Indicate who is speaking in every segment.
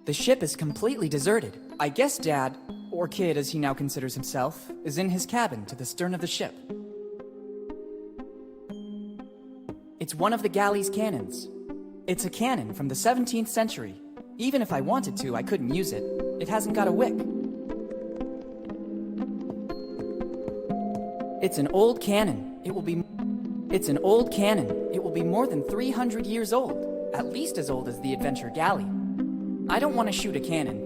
Speaker 1: The ship is completely deserted. I guess Dad, or Kid as he now considers himself, is in his cabin to the stern of the ship. It's one of the galley's cannons. It's a cannon from the 17th century. Even if I wanted to, I couldn't use it. It hasn't got a wick. It's an old cannon. It's an old cannon. It will be more than 300 years old. At least as old as the Adventure Galley. I don't want to shoot a cannon.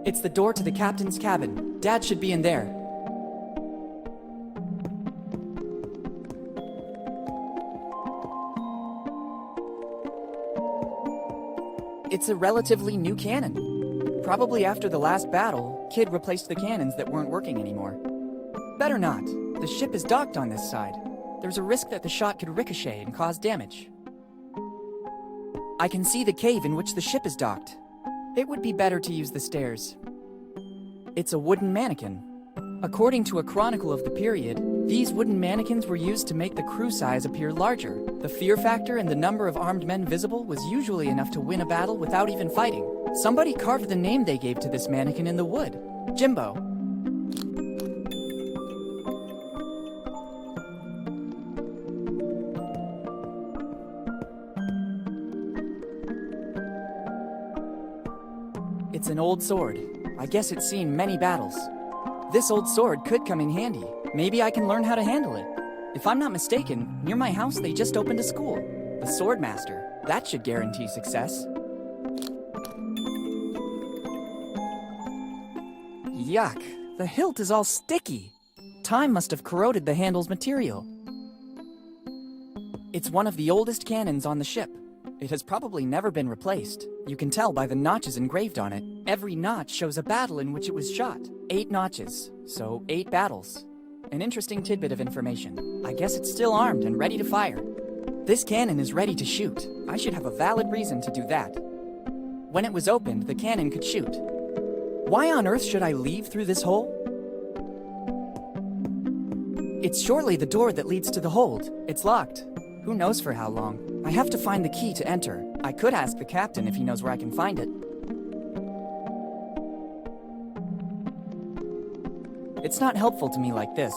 Speaker 1: It's the door to the captain's cabin. Dad should be in there. It's a relatively new cannon. Probably after the last battle, Kid replaced the cannons that weren't working anymore. Better not. The ship is docked on this side. There's a risk that the shot could ricochet and cause damage. I can see the cave in which the ship is docked. It would be better to use the stairs. It's a wooden mannequin. According to a chronicle of the period, these wooden mannequins were used to make the crew size appear larger. The fear factor and the number of armed men visible was usually enough to win a battle without even fighting. Somebody carved the name they gave to this mannequin in the wood. Jimbo. It's an old sword. I guess it's seen many battles. This old sword could come in handy. Maybe I can learn how to handle it. If I'm not mistaken, near my house they just opened a school. The Swordmaster. That should guarantee success. Yuck. The hilt is all sticky. Time must have corroded the handle's material. It's one of the oldest cannons on the ship. It has probably never been replaced. You can tell by the notches engraved on it. Every notch shows a battle in which it was shot. 8 notches, so 8 battles. An interesting tidbit of information. I guess it's still armed and ready to fire. This cannon is ready to shoot. I should have a valid reason to do that. When it was opened, the cannon could shoot. Why on earth should I leave through this hole? It's surely the door that leads to the hold. It's locked. Who knows for how long? I have to find the key to enter. I could ask the captain if he knows where I can find it. It's not helpful to me like this.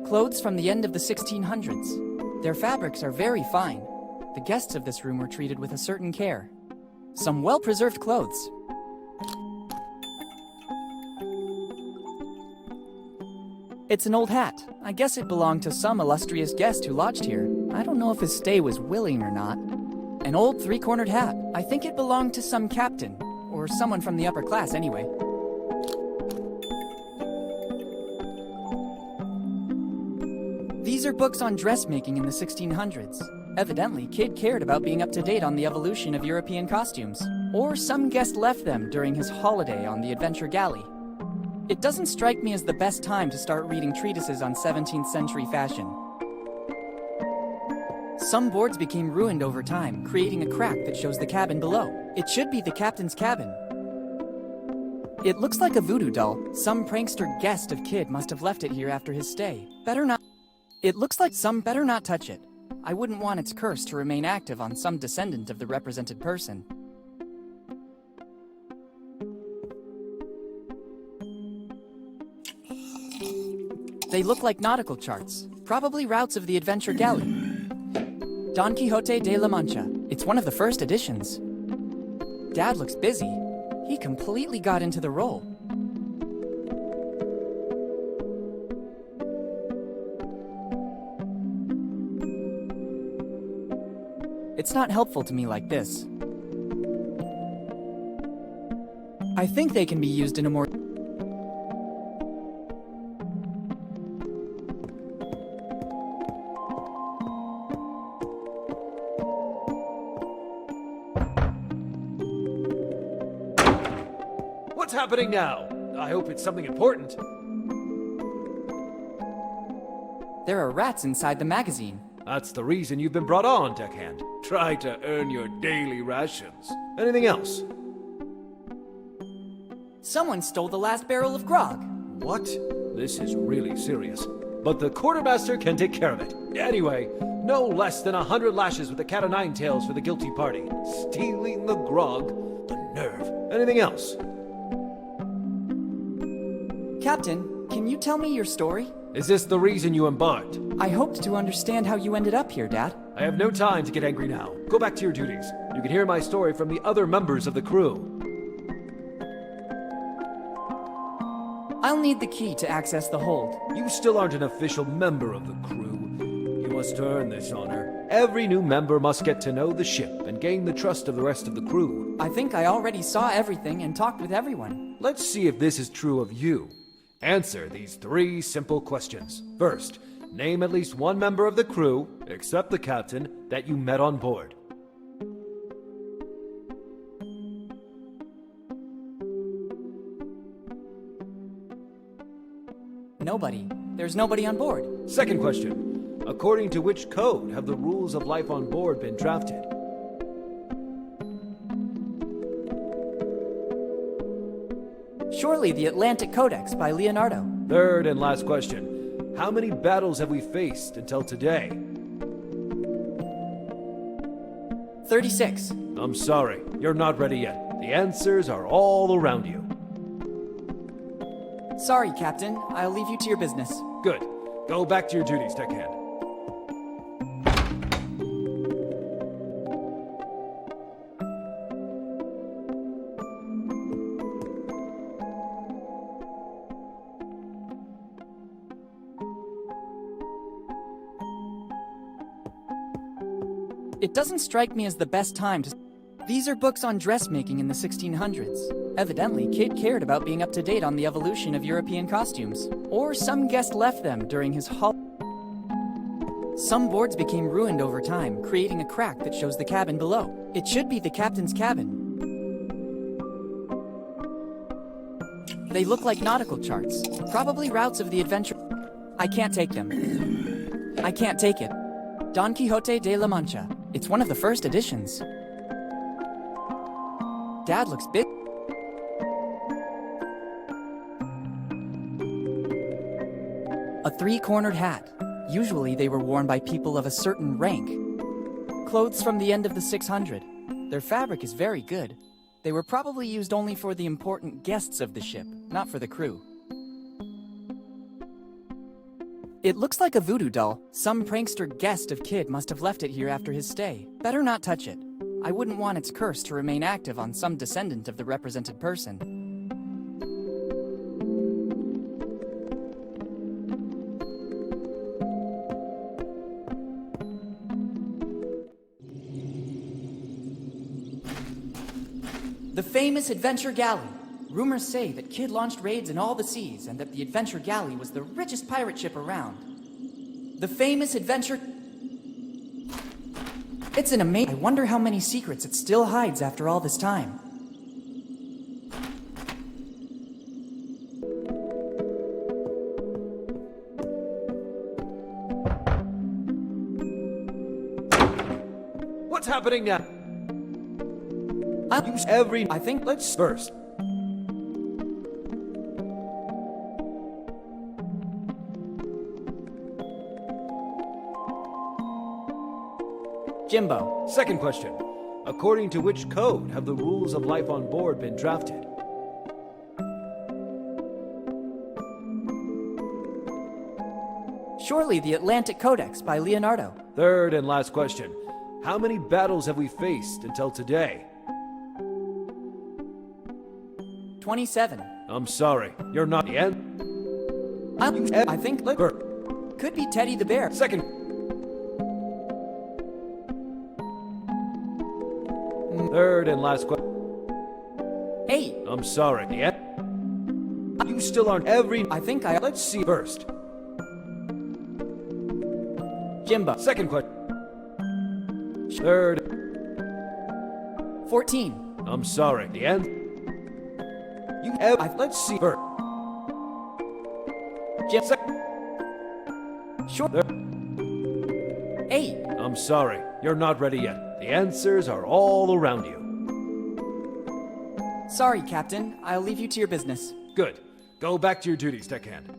Speaker 1: Clothes from the end of the 1600s. Their fabrics are very fine. The guests of this room were treated with a certain care. Some well-preserved clothes. It's an old hat. I guess it belonged to some illustrious guest who lodged here. I don't know if his stay was willing or not. An old 3-cornered hat. I think it belonged to some captain, or someone from the upper class anyway. These are books on dressmaking in the 1600s. Evidently, Kid cared about being up to date on the evolution of European costumes. Or some guest left them during his holiday on the Adventure Galley. It doesn't strike me as the best time to start reading treatises on 17th century fashion. Some boards became ruined over time, creating a crack that shows the cabin below. It should be the captain's cabin. It looks like a voodoo doll. Some prankster guest of Kid must have left it here after his stay. Better not. It looks like some better not touch it. I wouldn't want its curse to remain active on some descendant of the represented person. They look like nautical charts, probably routes of the Adventure Galley. Don Quixote de la Mancha. It's one of the first editions. Dad looks busy. He completely got into the role. It's not helpful to me like this. I think they can be used in a more...
Speaker 2: What's happening now? I hope it's something important.
Speaker 1: There are rats inside the magazine.
Speaker 2: That's the reason you've been brought on, deckhand. Try to earn your daily rations. Anything else?
Speaker 1: Someone stole the last barrel of grog.
Speaker 2: What? This is really serious. But the quartermaster can take care of it. Anyway, no less than 100 lashes with the cat o' nine tails for the guilty party. Stealing the grog. The nerve. Anything else?
Speaker 1: Captain, can you tell me your story?
Speaker 2: Is this the reason you embarked?
Speaker 1: I hoped to understand how you ended up here, Dad.
Speaker 2: I have no time to get angry now. Go back to your duties. You can hear my story from the other members of the crew.
Speaker 1: I'll need the key to access the hold.
Speaker 2: You still aren't an official member of the crew. You must earn this honor. Every new member must get to know the ship and gain the trust of the rest of the crew.
Speaker 1: I think I already saw everything and talked with everyone.
Speaker 2: Let's see if this is true of you. Answer these 3 simple questions. First, name at least one member of the crew, except the captain, that you met on board.
Speaker 1: Nobody. There's nobody on board.
Speaker 2: Second question. According to which code have the rules of life on board been drafted?
Speaker 1: Surely the Atlantic Codex by Leonardo.
Speaker 2: Third and last question. How many battles have we faced until today?
Speaker 1: 36.
Speaker 2: I'm sorry, you're not ready yet. The answers are all around you.
Speaker 1: Sorry, Captain. I'll leave you to your business.
Speaker 2: Good. Go back to your duties, deckhand.
Speaker 1: It doesn't strike me as the best time to... These are books on dressmaking in the 1600s. Evidently, Kid cared about being up to date on the evolution of European costumes. Or some guest left them during his Some boards became ruined over time, creating a crack that shows the cabin below. It should be the captain's cabin. They look like nautical charts. Probably routes of the adventure... I can't take them. I can't take it. Don Quixote de la Mancha. It's one of the first editions. Dad looks big. A 3-cornered hat. Usually they were worn by people of a certain rank. Clothes from the end of the 600. Their fabric is very good. They were probably used only for the important guests of the ship, not for the crew. It looks like a voodoo doll. Some prankster guest of Kid must have left it here after his stay. Better not touch it. I wouldn't want its curse to remain active on some descendant of the represented person. The famous Adventure Galley. Rumors say that Kid launched raids in all the seas and that the Adventure Galley was the richest pirate ship around. The famous Adventure... It's an amazing... I wonder how many secrets it still hides after all this time.
Speaker 2: What's happening now?
Speaker 1: I'll use every... I think...
Speaker 2: Let's first.
Speaker 1: Jimbo.
Speaker 2: Second question. According to which code have the rules of life on board been drafted?
Speaker 1: Surely the Atlantic Codex by Leonardo.
Speaker 2: Third and last question. How many battles have we faced until today?
Speaker 1: 27.
Speaker 2: I'm sorry, you're not the end.
Speaker 1: I think... Could be Teddy the Bear.
Speaker 2: Second. Third and last question.
Speaker 1: 8.
Speaker 2: I'm sorry, the end. You still aren't every...
Speaker 1: I think I...
Speaker 2: Let's see first.
Speaker 1: Jimbo.
Speaker 2: Second question. Third.
Speaker 1: 14.
Speaker 2: I'm sorry, the end. Let's see first.
Speaker 1: Sure. 8.
Speaker 2: I'm sorry, you're not ready yet. The answers are all around you.
Speaker 1: Sorry, Captain. I'll leave you to your business.
Speaker 2: Good. Go back to your duties, deckhand.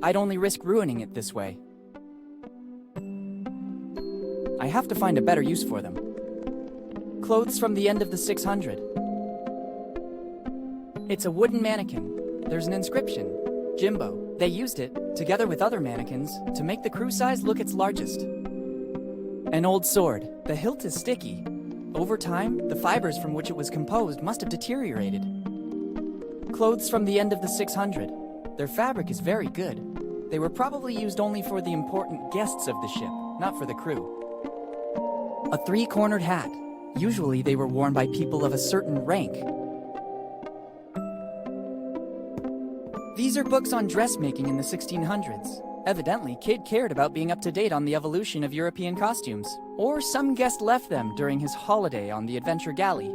Speaker 1: I'd only risk ruining it this way. I have to find a better use for them. Clothes from the end of the 600. It's a wooden mannequin. There's an inscription. Jimbo. They used it, together with other mannequins, to make the crew size look its largest. An old sword. The hilt is sticky. Over time, the fibers from which it was composed must have deteriorated. Clothes from the end of the 600. Their fabric is very good. They were probably used only for the important guests of the ship, not for the crew. A three-cornered hat. Usually they were worn by people of a certain rank. These are books on dressmaking in the 1600s. Evidently, Kid cared about being up to date on the evolution of European costumes. Or some guest left them during his holiday on the Adventure Galley.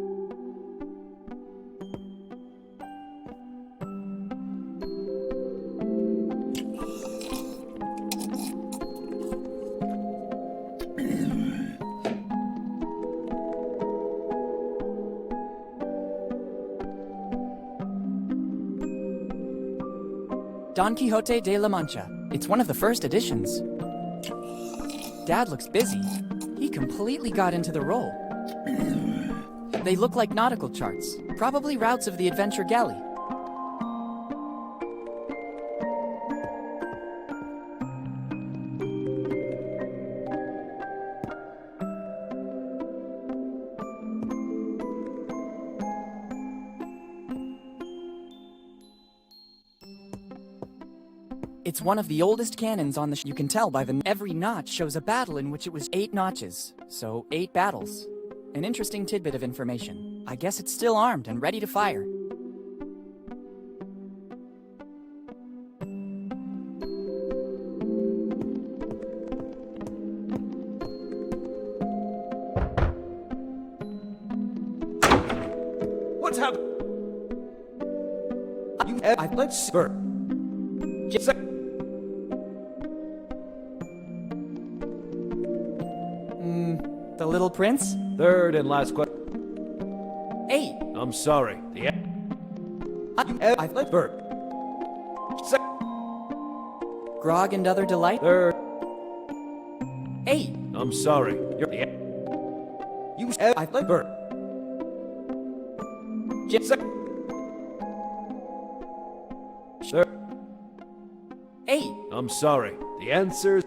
Speaker 1: Don Quixote de la Mancha. It's one of the first editions. Dad looks busy. He completely got into the role. They look like nautical charts, probably routes of the Adventure Galley. It's one of the oldest cannons on the ship. You can tell by every notch shows a battle in which it was 8 notches, so 8 battles. An interesting tidbit of information. I guess it's still armed and ready to fire.
Speaker 2: What's happening? Let's sir.
Speaker 1: The Little Prince?
Speaker 2: Third and last question.
Speaker 1: 8.
Speaker 2: I'm sorry.
Speaker 1: I've
Speaker 2: Bert.
Speaker 1: Grog and Other Delight?
Speaker 2: Third.
Speaker 1: 8.
Speaker 2: I'm sorry. You're you I've Bert. Sir.
Speaker 1: 8.
Speaker 2: I'm sorry. The answer's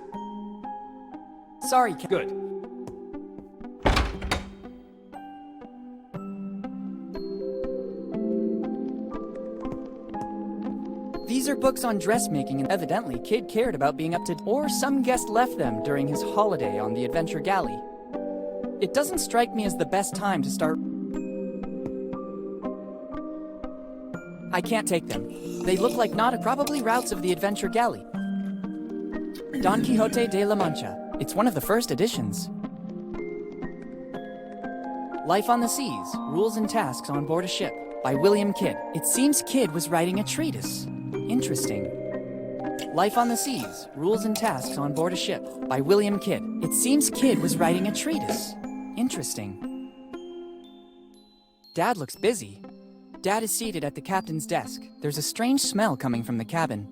Speaker 1: Sorry,
Speaker 2: good.
Speaker 1: These are books on dressmaking, and evidently Kid cared about being up to or some guest left them during his holiday on the Adventure Galley. It doesn't strike me as the best time to start. I can't take them. They look like probably routes of the Adventure Galley. Don Quixote de la Mancha. It's one of the first editions. Life on the Seas, Rules and Tasks on Board a Ship by William Kidd. It seems Kidd was writing a treatise. Interesting. Life on the Seas, Rules and Tasks on Board a Ship by William Kidd. It seems Kidd was writing a treatise. Interesting. Dad looks busy. Dad is seated at the captain's desk. There's a strange smell coming from the cabin.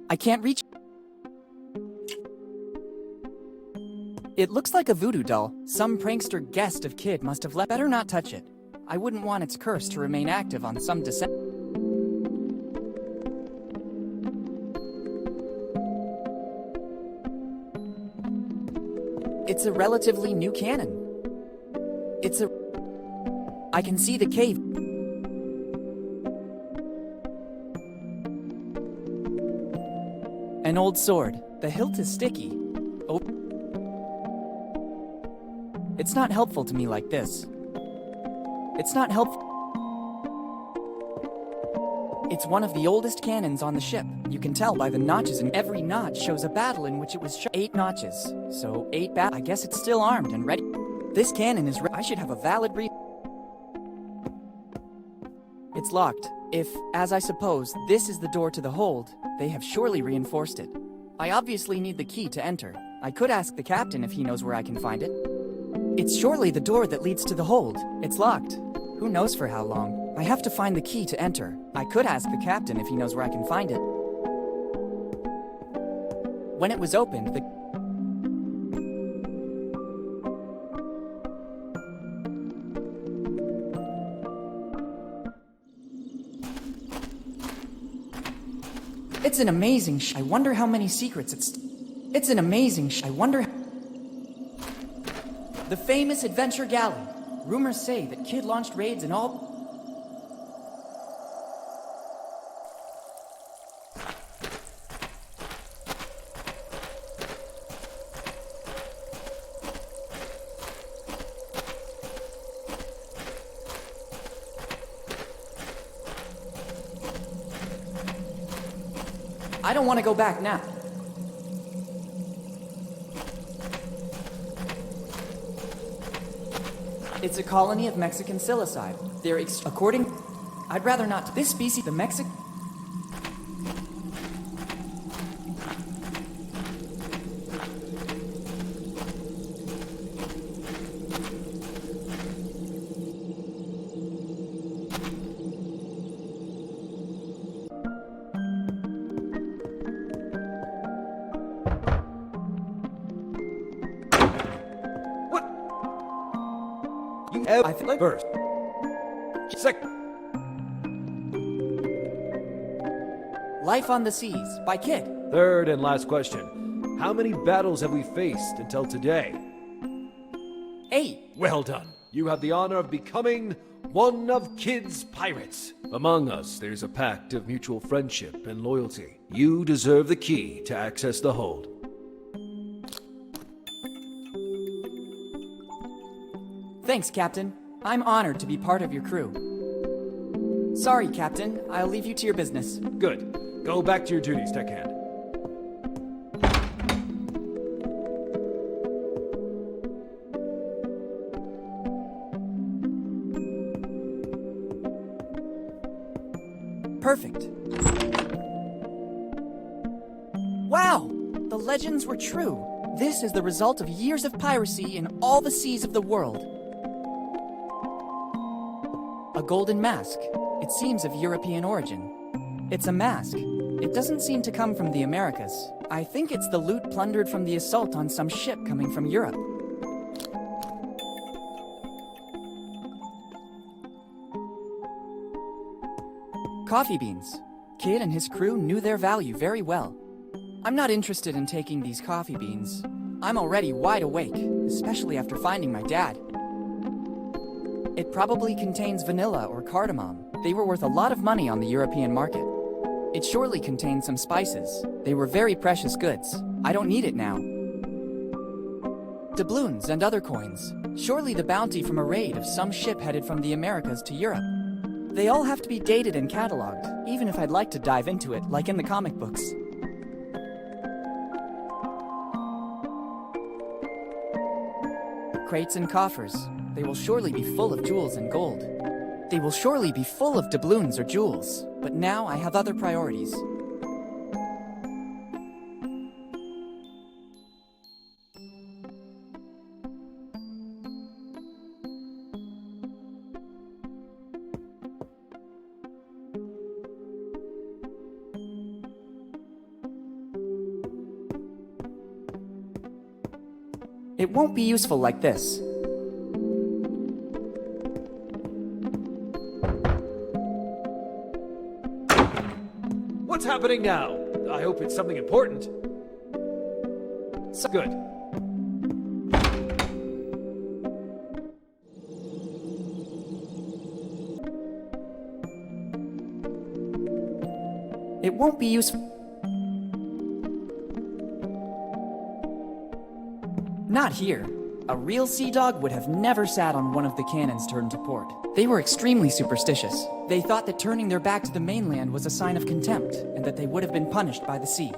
Speaker 1: I can't reach. It looks like a voodoo doll. Some prankster guest of Kid must have left. Better not touch it. I wouldn't want its curse to remain active on some descent. It's a relatively new cannon. I can see the cave. An old sword. The hilt is sticky. Oh. It's not helpful to me like this. It's not helpful. It's one of the oldest cannons on the ship. You can tell by the notches, and every notch shows a battle in which it was 8 notches. So 8 I guess it's still armed and ready. This cannon is I should have a valid reason. It's locked. If, as I suppose, this is the door to the hold, they have surely reinforced it. I obviously need the key to enter. I could ask the captain if he knows where I can find it. It's surely the door that leads to the hold. It's locked. Who knows for how long? I have to find the key to enter. I could ask the captain if he knows where I can find it. When it was opened, the... It's an amazing I wonder how many secrets It's an amazing I wonder... The famous Adventure Galley. Rumors say that Kid launched raids in all... I don't want to go back now. It's a colony of Mexican psilocybe. They're according... I'd rather not... This species, the Mexic...
Speaker 2: I think first. Second.
Speaker 1: Life on the Seas by Kid.
Speaker 2: Third and last question. How many battles have we faced until today?
Speaker 1: 8.
Speaker 2: Well done. You have the honor of becoming one of Kid's pirates. Among us, there's a pact of mutual friendship and loyalty. You deserve the key to access the hold.
Speaker 1: Thanks, Captain. I'm honored to be part of your crew. Sorry, Captain. I'll leave you to your business.
Speaker 2: Good. Go back to your duties, deckhand.
Speaker 1: Perfect. Wow! The legends were true. This is the result of years of piracy in all the seas of the world. A golden mask. It seems of European origin. It's a mask. It doesn't seem to come from the Americas. I think it's the loot plundered from the assault on some ship coming from Europe. Coffee beans. Kid and his crew knew their value very well. I'm not interested in taking these coffee beans. I'm already wide awake, especially after finding my dad. It probably contains vanilla or cardamom. They were worth a lot of money on the European market. It surely contained some spices. They were very precious goods. I don't need it now. Doubloons and other coins. Surely the bounty from a raid of some ship headed from the Americas to Europe. They all have to be dated and cataloged, even if I'd like to dive into it, like in the comic books. Crates and coffers. They will surely be full of jewels and gold. They will surely be full of doubloons or jewels, but now I have other priorities. It won't be useful like this.
Speaker 2: What's happening now? I hope it's something important. So good.
Speaker 1: It won't be useful. Not here. A real sea dog would have never sat on one of the cannons turned to port. They were extremely superstitious. They thought that turning their back to the mainland was a sign of contempt, and that they would have been punished by the sea.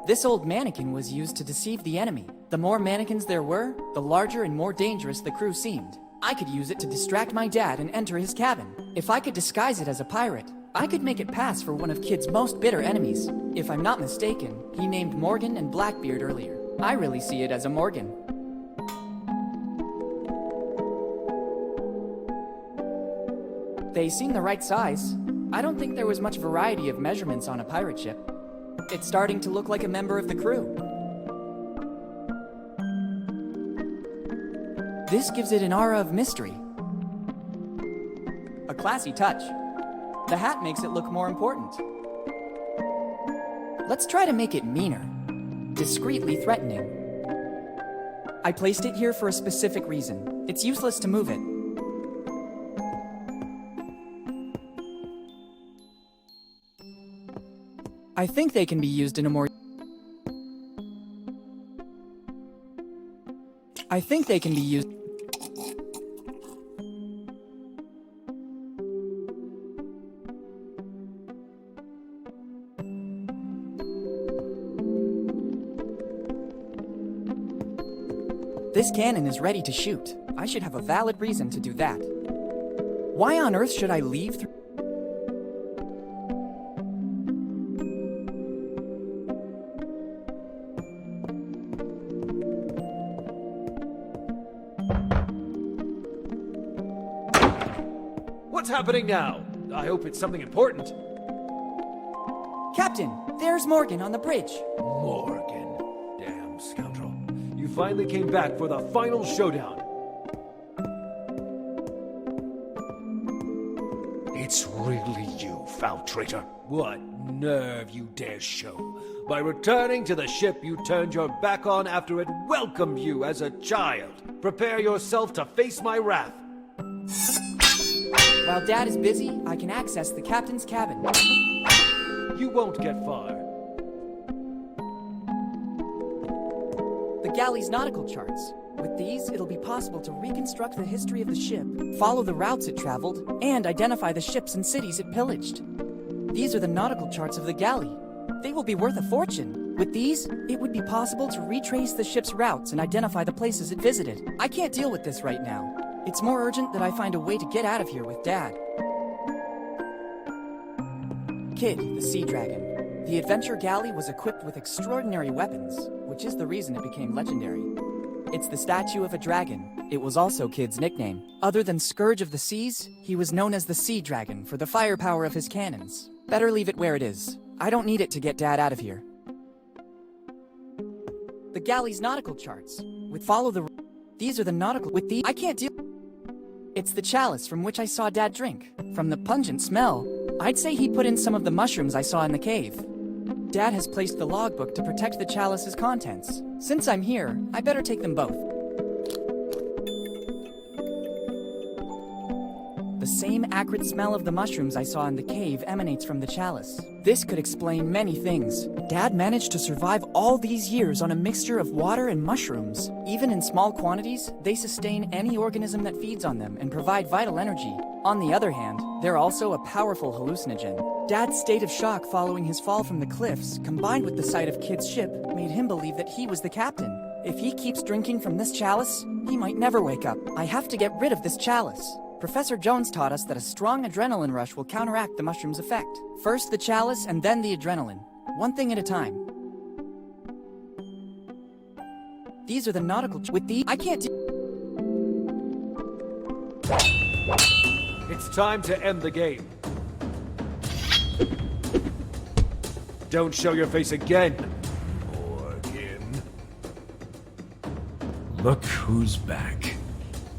Speaker 1: This old mannequin was used to deceive the enemy. The more mannequins there were, the larger and more dangerous the crew seemed. I could use it to distract my dad and enter his cabin. If I could disguise it as a pirate, I could make it pass for one of Kid's most bitter enemies. If I'm not mistaken, he named Morgan and Blackbeard earlier. I really see it as a Morgan. They seem the right size. I don't think there was much variety of measurements on a pirate ship. It's starting to look like a member of the crew. This gives it an aura of mystery. A classy touch. The hat makes it look more important. Let's try to make it meaner. Discreetly threatening. I placed it here for a specific reason. It's useless to move it. I think they can be used in a more... I think they can be used... This cannon is ready to shoot. I should have a valid reason to do that. Why on earth should I leave through...
Speaker 2: What's happening now? I hope it's something important.
Speaker 1: Captain, there's Morgan on the bridge.
Speaker 2: Morgan. Damn scoundrel. You finally came back for the final showdown. It's really you, foul traitor. What nerve you dare show. By returning to the ship you turned your back on after it welcomed you as a child. Prepare yourself to face my wrath.
Speaker 1: While Dad is busy, I can access the captain's cabin.
Speaker 2: You won't get far.
Speaker 1: The galley's nautical charts. With these, it'll be possible to reconstruct the history of the ship, follow the routes it traveled, and identify the ships and cities it pillaged. These are the nautical charts of the galley. They will be worth a fortune. With these, it would be possible to retrace the ship's routes and identify the places it visited. I can't deal with this right now. It's more urgent that I find a way to get out of here with Dad. Kid, the sea dragon. The adventure galley was equipped with extraordinary weapons, which is the reason it became legendary. It's the statue of a dragon. It was also Kid's nickname. Other than Scourge of the Seas, he was known as the Sea Dragon for the firepower of his cannons. Better leave it where it is. I don't need it to get Dad out of here. The galley's nautical charts. These are the nautical... I can't deal... It's the chalice from which I saw Dad drink. From the pungent smell, I'd say he put in some of the mushrooms I saw in the cave. Dad has placed the logbook to protect the chalice's contents. Since I'm here, I better take them both. The same acrid smell of the mushrooms I saw in the cave emanates from the chalice. This could explain many things. Dad managed to survive all these years on a mixture of water and mushrooms. Even in small quantities, they sustain any organism that feeds on them and provide vital energy. On the other hand, they're also a powerful hallucinogen. Dad's state of shock following his fall from the cliffs, combined with the sight of Kid's ship, made him believe that he was the captain. If he keeps drinking from this chalice, he might never wake up. I have to get rid of this chalice. Professor Jones taught us that a strong adrenaline rush will counteract the mushroom's effect. First the chalice and then the adrenaline. One thing at a time. These are the nautical... I can't do...
Speaker 2: It's time to end the game. Don't show your face again, Morgan.
Speaker 3: Look who's back.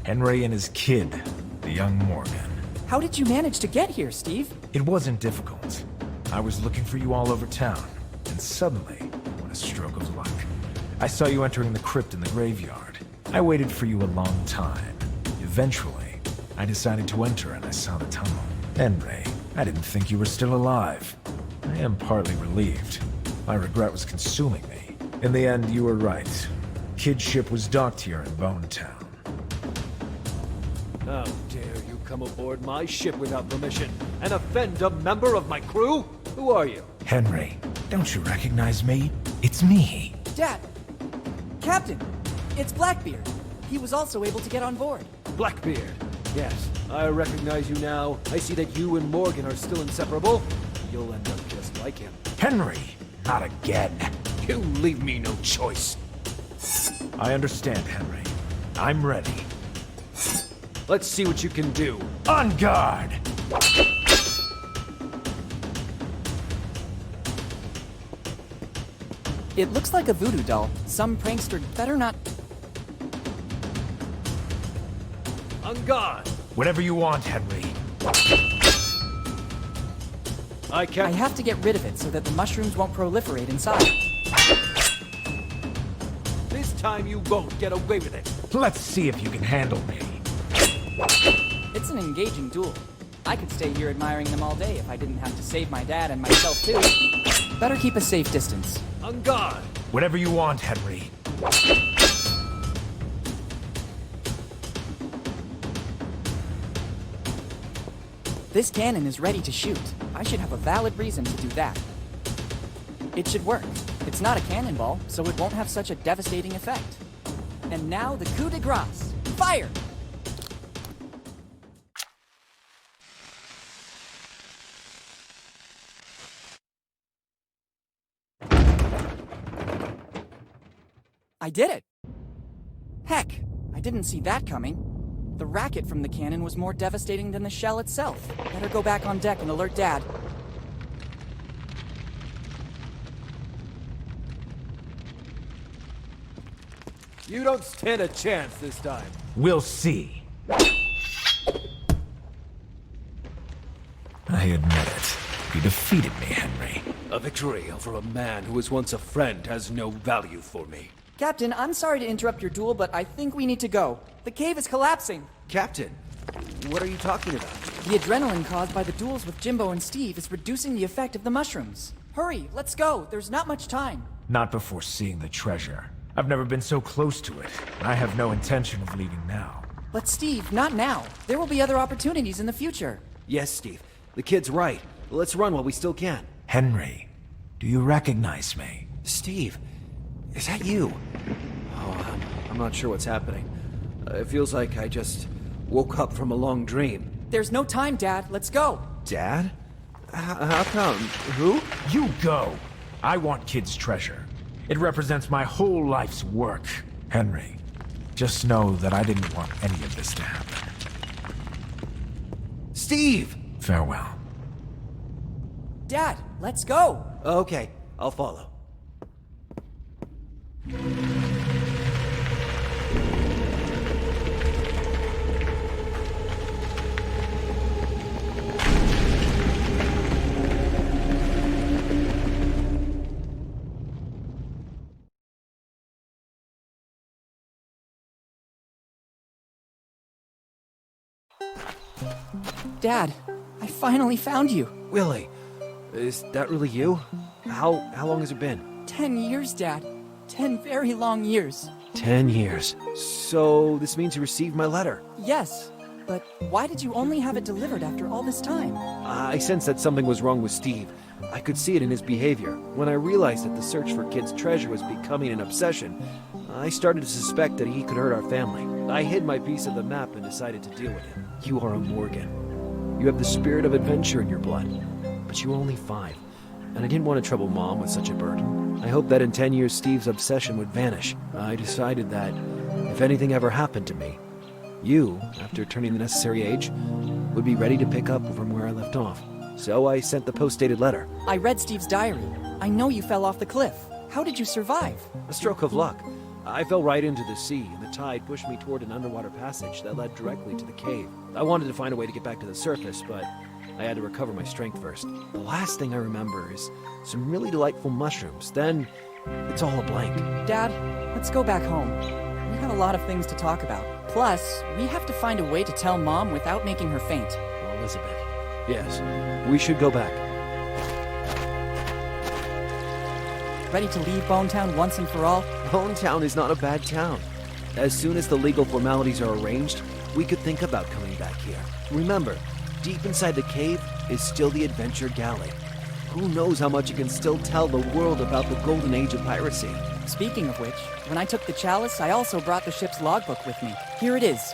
Speaker 3: Henry and his kid, the young Morgan.
Speaker 1: How did you manage to get here, Steve?
Speaker 3: It wasn't difficult. I was looking for you all over town, and suddenly, what a stroke of luck. I saw you entering the crypt in the graveyard. I waited for you a long time. Eventually, I decided to enter and I saw the tunnel. Henry, I didn't think you were still alive. I am partly relieved. My regret was consuming me. In the end, you were right. Kid's ship was docked here in Bone Town.
Speaker 2: How dare you come aboard my ship without permission and offend a member of my crew? Who are you?
Speaker 3: Henry, don't you recognize me? It's me.
Speaker 1: Dad! Captain! It's Blackbeard! He was also able to get on board.
Speaker 2: Blackbeard. Yes, I recognize you now. I see that you and Morgan are still inseparable. You'll end up just like him.
Speaker 3: Henry, not again.
Speaker 2: You leave me no choice.
Speaker 3: I understand, Henry. I'm ready.
Speaker 2: Let's see what you can do.
Speaker 3: On guard!
Speaker 1: It looks like a voodoo doll. Some prankster better not...
Speaker 2: On guard!
Speaker 3: Whatever you want, Henry.
Speaker 2: I
Speaker 1: I
Speaker 2: can't...
Speaker 1: have to get rid of it so that the mushrooms won't proliferate inside.
Speaker 2: This time you won't get away with it.
Speaker 3: Let's see if you can handle me.
Speaker 1: It's an engaging duel. I could stay here admiring them all day if I didn't have to save my dad and myself too. Better keep a safe distance.
Speaker 2: On guard!
Speaker 3: Whatever you want, Henry.
Speaker 1: This cannon is ready to shoot. I should have a valid reason to do that. It should work. It's not a cannonball, so it won't have such a devastating effect. And now the coup de grace. Fire! I did it! Heck, I didn't see that coming. The racket from the cannon was more devastating than the shell itself. Better go back on deck and alert Dad.
Speaker 2: You don't stand a chance this time.
Speaker 3: We'll see. I admit it. You defeated me, Henry.
Speaker 2: A victory over a man who was once a friend has no value for me.
Speaker 1: Captain, I'm sorry to interrupt your duel, but I think we need to go. The cave is collapsing.
Speaker 2: Captain, what are you talking about?
Speaker 1: The adrenaline caused by the duels with Jimbo and Steve is reducing the effect of the mushrooms. Hurry, let's go. There's not much time.
Speaker 3: Not before seeing the treasure. I've never been so close to it, and I have no intention of leaving now.
Speaker 1: But Steve, not now. There will be other opportunities in the future.
Speaker 2: Yes, Steve. The kid's right. Let's run while we still can.
Speaker 3: Henry, do you recognize me?
Speaker 2: Steve, is that you? Oh, I'm not sure what's happening. It feels like I just woke up from a long dream.
Speaker 1: There's no time, Dad. Let's go.
Speaker 2: Dad? How come? Who?
Speaker 3: You go! I want Kid's treasure. It represents my whole life's work. Henry, just know that I didn't want any of this to happen.
Speaker 2: Steve!
Speaker 3: Farewell.
Speaker 1: Dad, let's go.
Speaker 2: Okay, I'll follow.
Speaker 1: Dad, I finally found you.
Speaker 2: Willy, is that really you? How long has it been?
Speaker 1: 10 years, Dad. 10 very long years.
Speaker 2: 10 years. So this means you received my letter.
Speaker 1: Yes, but why did you only have it delivered after all this time?
Speaker 2: I sensed that something was wrong with Steve. I could see it in his behavior. When I realized that the search for Kid's treasure was becoming an obsession, I started to suspect that he could hurt our family. I hid my piece of the map and decided to deal with him. You are a Morgan. You have the spirit of adventure in your blood. But you were only 5, and I didn't want to trouble Mom with such a burden. I hoped that in 10 years Steve's obsession would vanish. I decided that if anything ever happened to me, you, after turning the necessary age, would be ready to pick up from where I left off. So I sent the post-dated letter.
Speaker 1: I read Steve's diary. I know you fell off the cliff. How did you survive?
Speaker 2: A stroke of luck. I fell right into the sea, and the tide pushed me toward an underwater passage that led directly to the cave. I wanted to find a way to get back to the surface, but I had to recover my strength first. The last thing I remember is some really delightful mushrooms. Then, it's all a blank.
Speaker 1: Dad, let's go back home. We have a lot of things to talk about. Plus, we have to find a way to tell Mom without making her faint.
Speaker 2: Elizabeth. Yes, we should go back.
Speaker 1: Ready to leave Bonetown once and for all?
Speaker 2: Bonetown is not a bad town. As soon as the legal formalities are arranged, we could think about coming back here. Remember, deep inside the cave is still the Adventure Galley.
Speaker 4: Who knows how much it can still tell the world about the golden age of piracy.
Speaker 1: Speaking of which, when I took the chalice, I also brought the ship's logbook with me. Here it is.